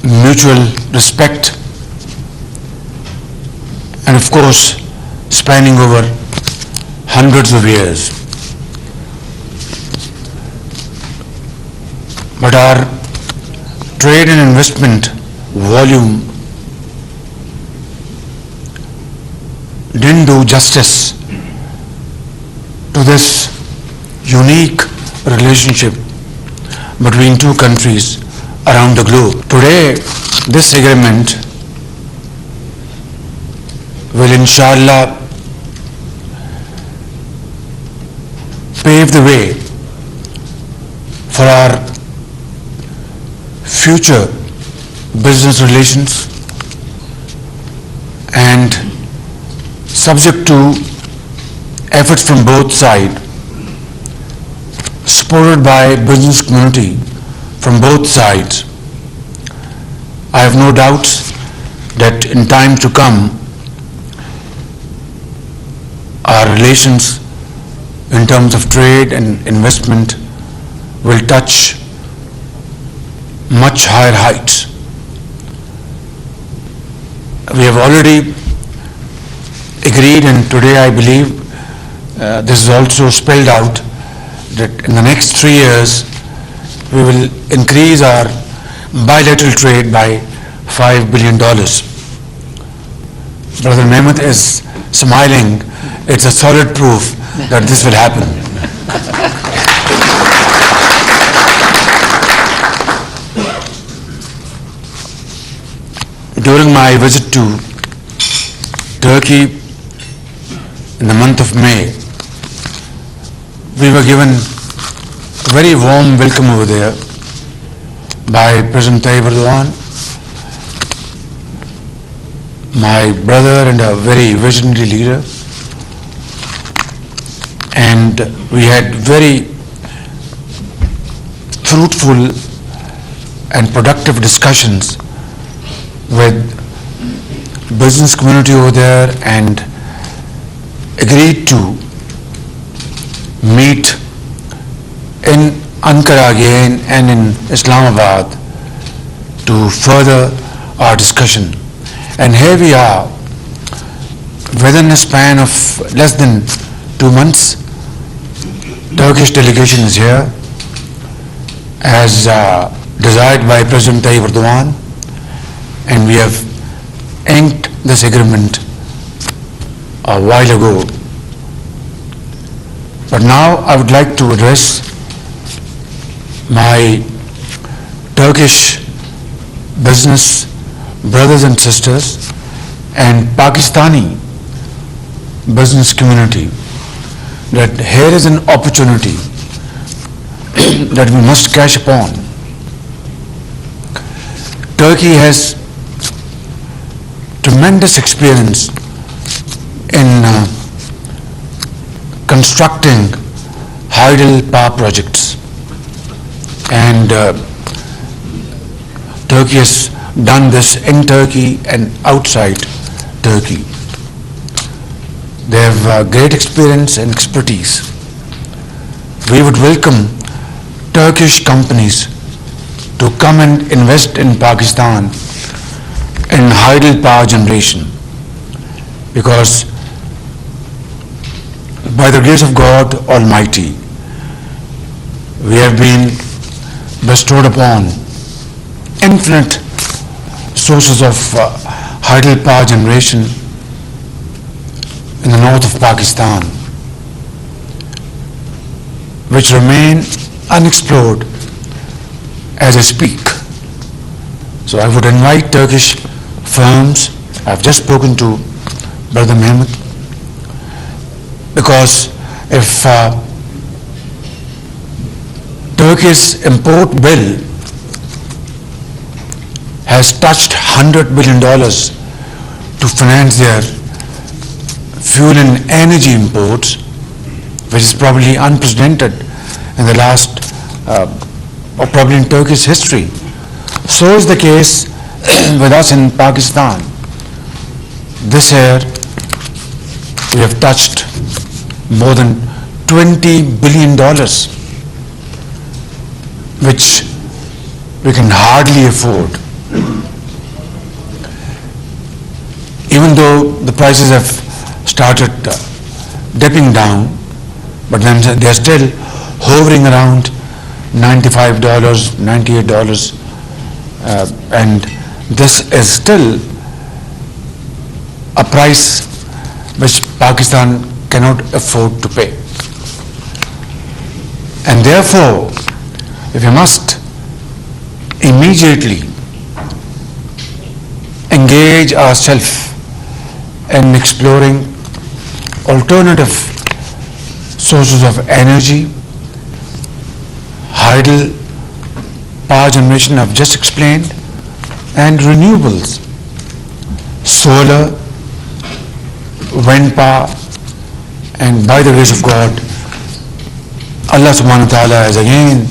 mutual respect, and of course spanning over hundreds of years. But our trade and investment volume didn't do justice to this unique relationship between two countries around the globe. Today, this agreement will inshallah pave the way for our future business relations, and subject to efforts from both sides, supported by business community from both sides, I have no doubts that in time to come, our relations in terms of trade and investment will touch much higher heights. We have already agreed, and today I believe this is also spelled out, that in the next 3 years we will increase our bilateral trade by $5 billion. Brother Mehmet is smiling. It's a solid proof that this will happen. During my visit to Turkey in the month of May, we were given a very warm welcome over there by President Tayyip Erdogan, my brother and a very visionary leader, and we had very fruitful and productive discussions with business community over there, and agreed to meet in Ankara again and in Islamabad to further our discussion. And here we are, within a span of less than 2 months, Turkish delegation is here, as desired by President Tayyip Erdogan, and we have inked this agreement a while ago. But now I would like to address my Turkish business brothers and sisters and Pakistani business community that here is an opportunity that we must cash upon. Turkey has tremendous experience in constructing hydel power projects, and Turkey has done this in Turkey and outside Turkey. They have great experience and expertise. We would welcome Turkish companies to come and invest in Pakistan in hydel power generation, because by the grace of God Almighty, we have been bestowed upon infinite sources of hydel power generation in the north of Pakistan, which remain unexplored as I speak. So I would invite Turkish firms. I've just spoken to Brother Mehmet, because if Turkey's import bill has touched $100 billion to finance their fuel and energy imports, which is probably unprecedented in the last, or probably in Turkey's history. So is the case with us in Pakistan. This year, we have touched more than $20 billion, which we can hardly afford. even though the prices have started dipping down, but then they are still hovering around $95, $98, and this is still a price which Pakistan cannot afford to pay. And therefore, if we must immediately engage ourselves in exploring alternative sources of energy, hydel power generation I've just explained, and renewables, solar, wind power, and by the grace of God, Allah subhanahu wa ta'ala has again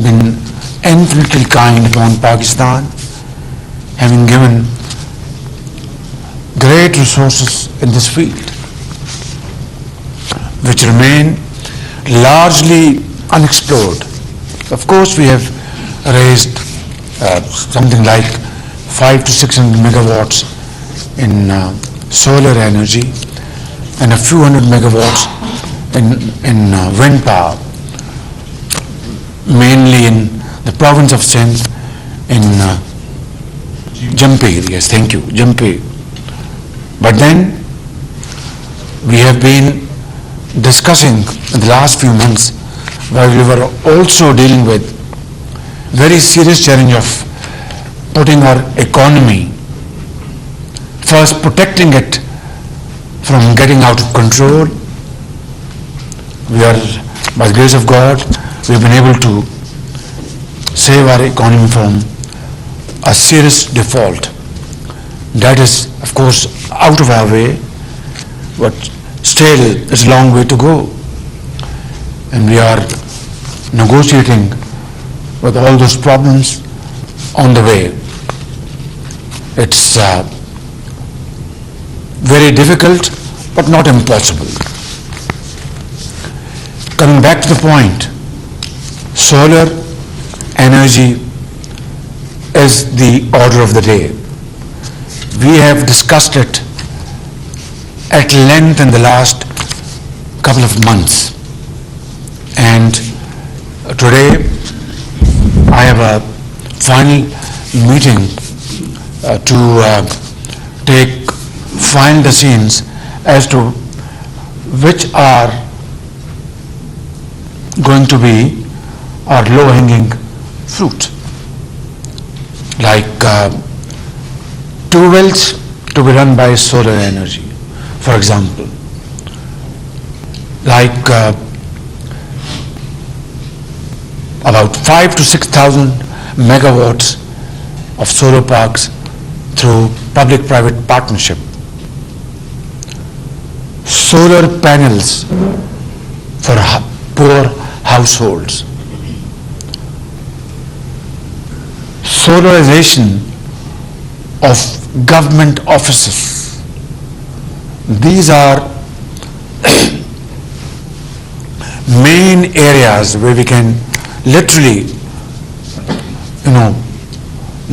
been infinitely kind upon Pakistan, having given great resources in this field, which remain largely unexplored. Of course, we have raised something like 500 to 600 megawatts in solar energy and a few hundred megawatts in wind power, mainly in the province of Sindh, in Jampir, yes, thank you, Jampir. But then we have been discussing in the last few months, while we were also dealing with very serious challenge of putting our economy, first protecting it from getting out of control. We are, by the grace of God, we've been able to save our economy from a serious default. That is, of course, out of our way, but still it's a long way to go. And we are negotiating with all those problems on the way. It's very difficult, but not impossible. Coming back to the point, solar energy is the order of the day. We have discussed it at length in the last couple of months. And today I have a final meeting to take final decisions as to which are going to be our low-hanging fruit, like 2 wells to be run by solar energy, for example, like about 5,000 to 6,000 megawatts of solar parks through public-private partnership, solar panels for poor households, solarization of government offices. These are main areas where we can literally,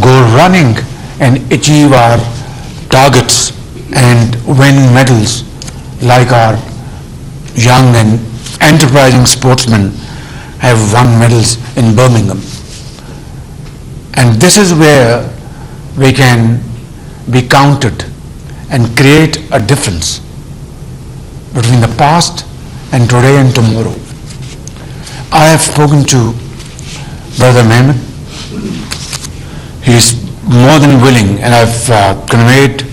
go running and achieve our targets and win medals like our young and enterprising sportsmen have won medals in Birmingham. And this is where we can be counted and create a difference between the past and today and tomorrow. I have spoken to Brother Mehmet. He is more than willing, and I've conveyed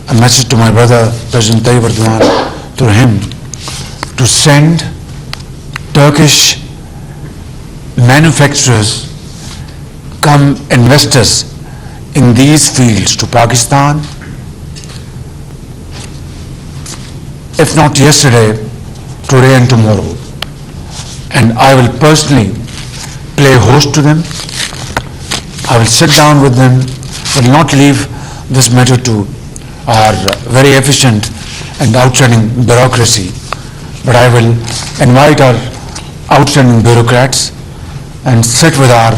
a message to my brother, President Tayyip Erdogan, through him, to send Turkish manufacturers, come investors in these fields to Pakistan, if not yesterday, today and tomorrow. And I will personally play host to them. I will sit down with them, will not leave this matter to our very efficient and outstanding bureaucracy, but I will invite our outstanding bureaucrats and sit with our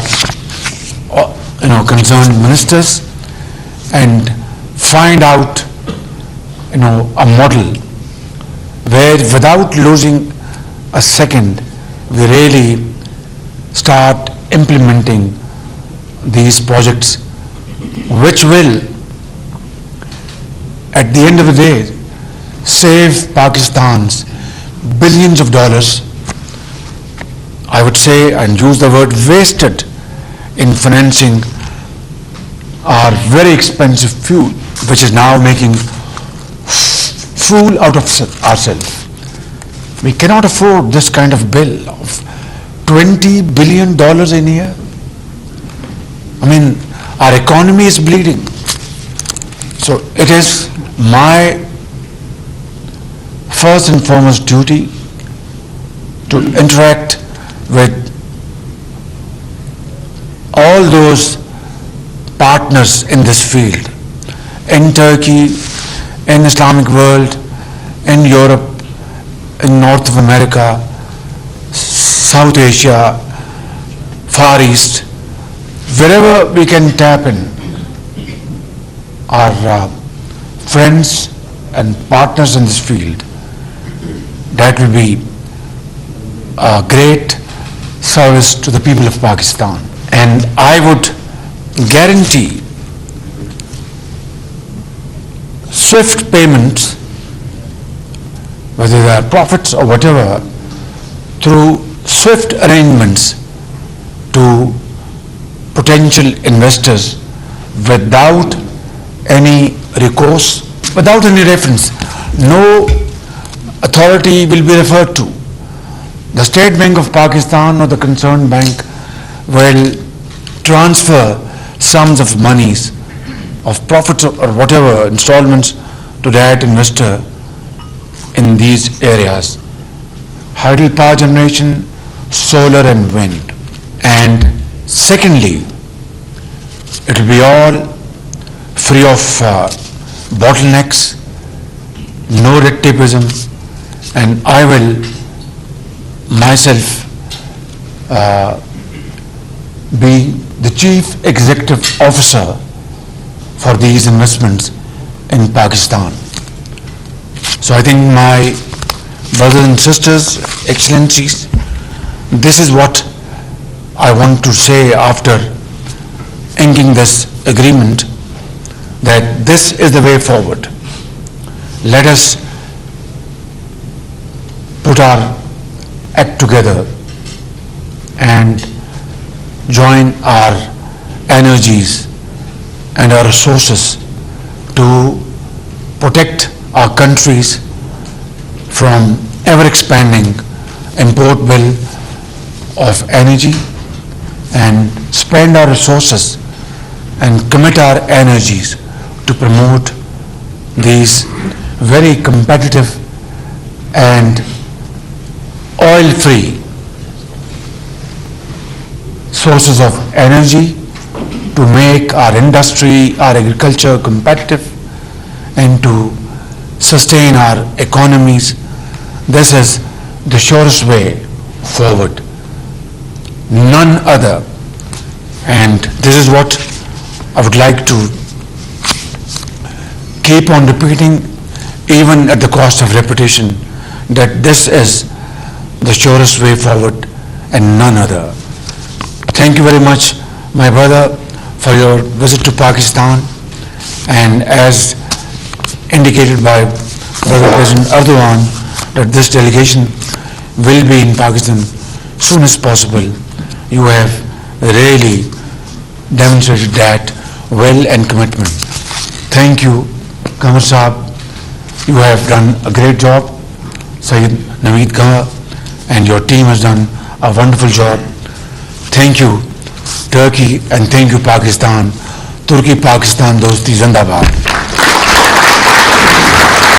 concerned ministers and find out, a model where without losing a second, we really start implementing these projects, which will, at the end of the day, save Pakistan's billions of dollars, I would say, and use the word wasted in financing our very expensive fuel, which is now making fool out of ourselves. We cannot afford this kind of bill of $20 billion in a year. I mean, our economy is bleeding. So it is my first and foremost duty to interact with all those partners in this field, in Turkey, in Islamic world, in Europe, in North of America, South Asia, Far East, wherever we can tap in our friends and partners in this field. That will be a great service to the people of Pakistan. And I would guarantee swift payments, whether they are profits or whatever, through swift arrangements to potential investors without any recourse, without any reference. No authority will be referred to. The State Bank of Pakistan or the concerned bank will transfer sums of monies, of profits or whatever, installments to that investor in these areas. Hydropower generation, solar and wind. And secondly, it will be all free of bottlenecks, no red tapeism, and I will myself be the chief executive officer for these investments in Pakistan. So I think my brothers and sisters, excellencies, this is what I want to say after inking this agreement, that this is the way forward. Let us put our act together and join our energies and our resources to protect our countries from ever-expanding import bill of energy, and spend our resources and commit our energies to promote these very competitive and oil-free sources of energy to make our industry, our agriculture competitive and to sustain our economies. This is the surest way forward, none other. And this is what I would like to keep on repeating, even at the cost of repetition, that this is the surest way forward and none other. Thank you very much, my brother, for your visit to Pakistan, and as indicated by Brother President Erdogan, that this delegation will be in Pakistan soon as possible. You have really demonstrated that will and commitment. Thank you, Qamar Saab. You have done a great job. Sayyid Naveed Qamar and your team has done a wonderful job. Thank you, Turkey, and thank you, Pakistan. Turkey Pakistan Dosti Zindabad.